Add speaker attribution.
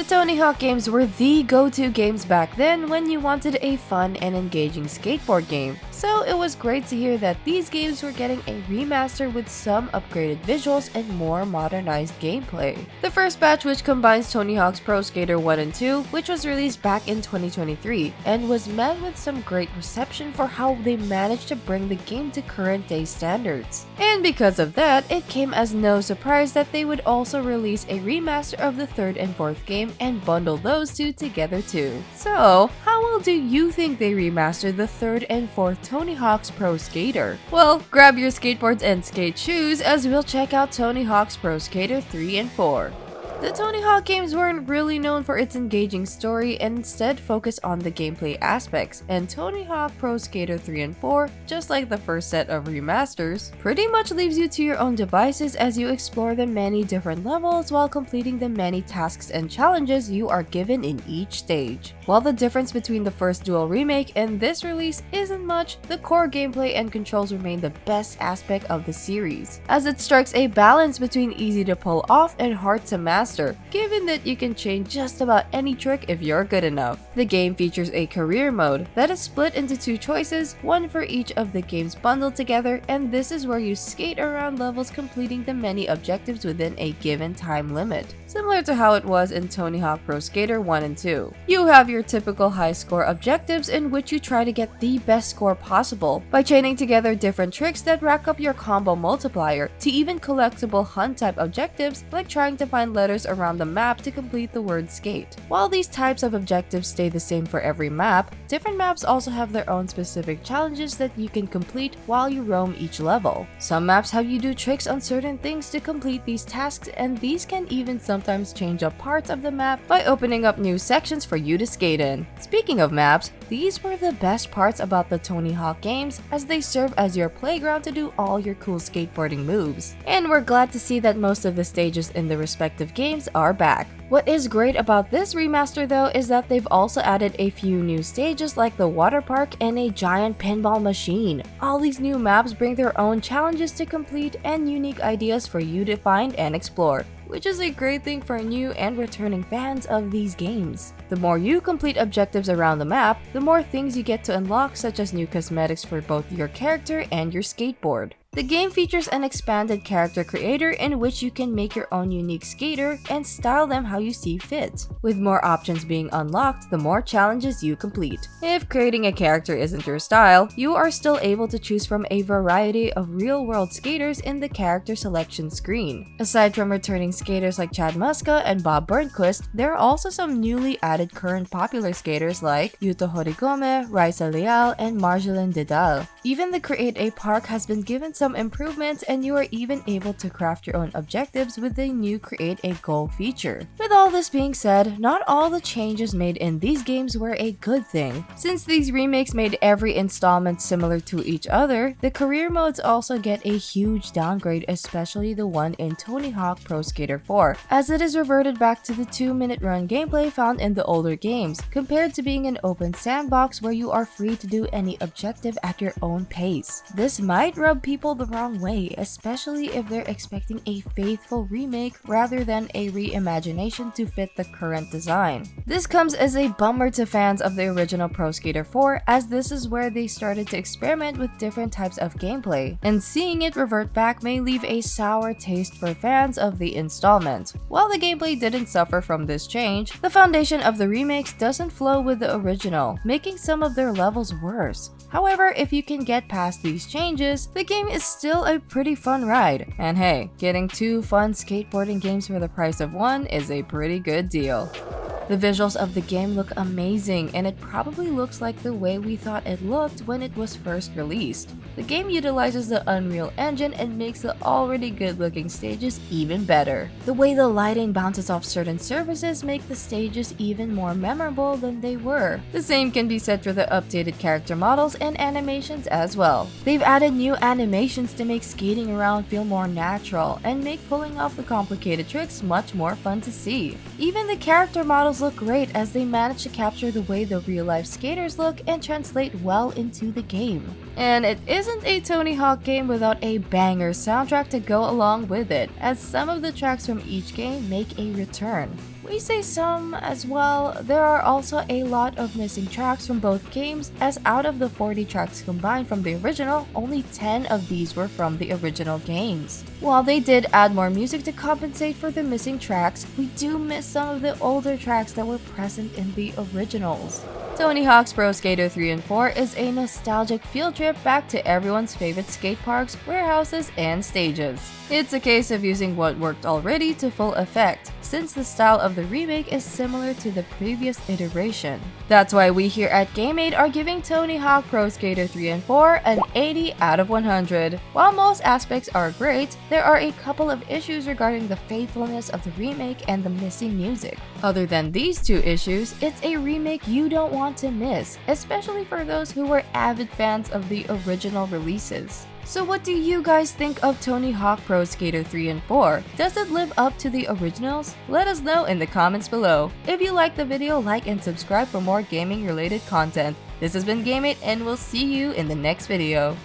Speaker 1: The Tony Hawk games were the go-to games back then when you wanted a fun and engaging skateboard game, so it was great to hear that these games were getting a remaster with some upgraded visuals and more modernized gameplay. The first batch, which combines Tony Hawk's Pro Skater 1 and 2, which was released back in 2023, and was met with some great reception for how they managed to bring the game to current day standards. And because of that, it came as no surprise that they would also release a remaster of the third and fourth game and bundle those two together too. So, how well do you think they remastered the third and fourth Tony Hawk's Pro Skater? Well, grab your skateboards and skate shoes as we'll check out Tony Hawk's Pro Skater 3 and 4. The Tony Hawk games weren't really known for its engaging story and instead focused on the gameplay aspects, and Tony Hawk Pro Skater 3 and 4, just like the first set of remasters, pretty much leaves you to your own devices as you explore the many different levels while completing the many tasks and challenges you are given in each stage. While the difference between the first dual remake and this release isn't much, the core gameplay and controls remain the best aspect of the series, as it strikes a balance between easy to pull off and hard to master, given that you can change just about any trick if you're good enough. The game features a career mode that is split into two choices, one for each of the games bundled together, and this is where you skate around levels completing the many objectives within a given time limit, similar to how it was in Tony Hawk Pro Skater 1 and 2. You have your typical high score objectives in which you try to get the best score possible by chaining together different tricks that rack up your combo multiplier, to even collectible hunt type objectives like trying to find letters around the map to complete the word skate. While these types of objectives stay the same for every map, different maps also have their own specific challenges that you can complete while you roam each level. Some maps have you do tricks on certain things to complete these tasks, and these can even sometimes change up parts of the map by opening up new sections for you to skate in. Speaking of maps, these were the best parts about the Tony Hawk games, as they serve as your playground to do all your cool skateboarding moves. And we're glad to see that most of the stages in the respective games are back. What is great about this remaster though is that they've also added a few new stages like the water park and a giant pinball machine. All these new maps bring their own challenges to complete and unique ideas for you to find and explore, which is a great thing for new and returning fans of these games. The more you complete objectives around the map, the more things you get to unlock, such as new cosmetics for both your character and your skateboard. The game features an expanded character creator in which you can make your own unique skater and style them how you see fit, with more options being unlocked the more challenges you complete. If creating a character isn't your style, you are still able to choose from a variety of real-world skaters in the character selection screen. Aside from returning skaters like Chad Muska and Bob Burnquist, there are also some newly added current popular skaters like Yuto Horigome, Raisa Leal, and Marjolaine Dedal. Even the Create a Park has been given some improvements, and you are even able to craft your own objectives with the new Create a Goal feature. With all this being said, not all the changes made in these games were a good thing. Since these remakes made every installment similar to each other, the career modes also get a huge downgrade, especially the one in Tony Hawk Pro Skater 4, as it is reverted back to the 2-minute run gameplay found in the older games, compared to being an open sandbox where you are free to do any objective at your own pace. This might rub people the wrong way, especially if they're expecting a faithful remake rather than a reimagination to fit the current design. This comes as a bummer to fans of the original Pro Skater 4, as this is where they started to experiment with different types of gameplay, and seeing it revert back may leave a sour taste for fans of the installment. While the gameplay didn't suffer from this change, the foundation of the remakes doesn't flow with the original, making some of their levels worse. However, if you can get past these changes, the game is still a pretty fun ride. And hey, getting 2 fun skateboarding games for the price of 1 is a pretty good deal. The visuals of the game look amazing, and it probably looks like the way we thought it looked when it was first released. The game utilizes the Unreal Engine and makes the already good-looking stages even better. The way the lighting bounces off certain surfaces make the stages even more memorable than they were. The same can be said for the updated character models and animations as well. They've added new animations to make skating around feel more natural and make pulling off the complicated tricks much more fun to see. Even the character models look great, as they manage to capture the way the real-life skaters look and translate well into the game. And it isn't a Tony Hawk game without a banger soundtrack to go along with it, as some of the tracks from each game make a return, We say some as well. There are also a lot of missing tracks from both games, as out of the 40 tracks combined from the original, only 10 of these were from the original games. While they did add more music to compensate for the missing tracks, we do miss some of the older tracks that were present in the originals. Tony Hawk's Pro Skater 3 and 4 is a nostalgic field trip back to everyone's favorite skate parks, warehouses, and stages. It's a case of using what worked already to full effect, since the style of the remake is similar to the previous iteration. That's why we here at GameAid are giving Tony Hawk Pro Skater 3 and 4 an 80 out of 100. While most aspects are great, there are a couple of issues regarding the faithfulness of the remake and the missing music. Other than these two issues, it's a remake you don't want to miss, especially for those who were avid fans of the original releases. So what do you guys think of Tony Hawk Pro Skater 3 and 4? Does it live up to the originals? Let us know in the comments below. If you liked the video, like and subscribe for more gaming related content. This has been GameAid and we'll see you in the next video.